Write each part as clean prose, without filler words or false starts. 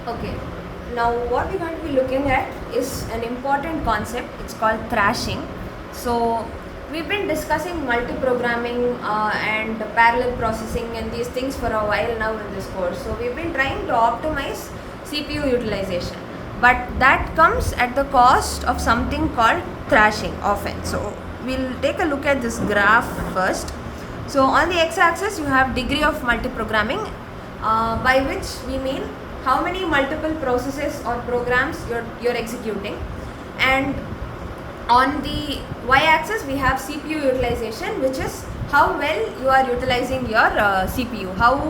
Okay, now what we're going to be looking at is an important concept. It's called thrashing. So we've been discussing multi-programming and parallel processing and these things for a while now in this course. So we've been trying to optimize CPU utilization, but that comes at the cost of something called thrashing often. So we'll take a look at this graph first. So on the x-axis you have degree of multi-programming, by which we mean how many multiple processes or programs you're executing, and on the y-axis we have CPU utilization, which is how well you are utilizing your CPU, how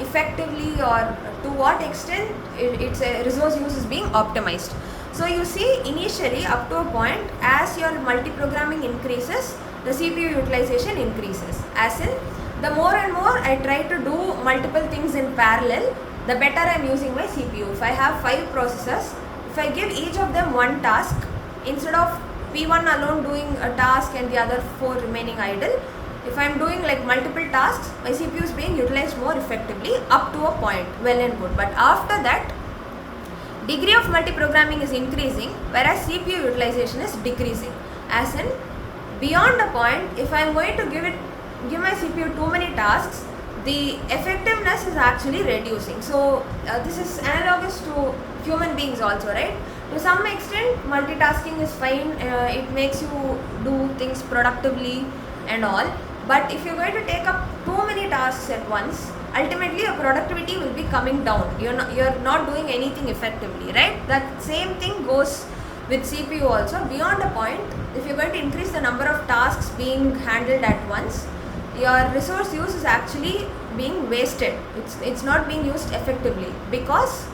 effectively or to what extent its resource use is being optimized. So you see, initially up to a point, as your multi-programming increases, the CPU utilization increases. As in, the more and more I try to do multiple things in parallel, the better I am using my CPU. If I have 5 processors, if I give each of them one task, instead of P1 alone doing a task and the other 4 remaining idle, if I am doing like multiple tasks, my CPU is being utilized more effectively up to a point, well and good. But after that, degree of multi-programming is increasing, whereas CPU utilization is decreasing. As in, beyond a point, if I am going to give my CPU too many tasks, the effectiveness is actually reducing. So this is analogous to human beings also, right? To some extent, multitasking is fine. It makes you do things productively and all. But if you're going to take up too many tasks at once, ultimately your productivity will be coming down. You're not doing anything effectively, right? That same thing goes with CPU also. Beyond a point, if you're going to increase the number of tasks being handled at once, your resource use is actually being wasted. It's not being used effectively, because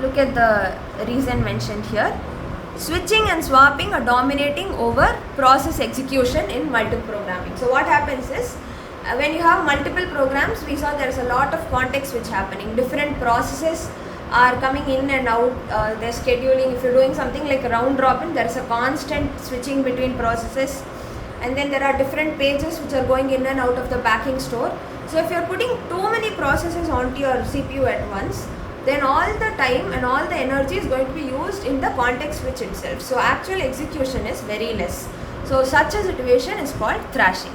look at the reason mentioned here. Switching and swapping are dominating over process execution in multi-programming. So what happens is, when you have multiple programs, we saw there's a lot of context switch happening. Different processes are coming in and out, they're scheduling. If you're doing something like a round robin, there's a constant switching between processes, and then there are different pages which are going in and out of the backing store. So if you're putting too many processes onto your CPU at once, then all the time and all the energy is going to be used in the context switch itself. So actual execution is very less. So such a situation is called thrashing.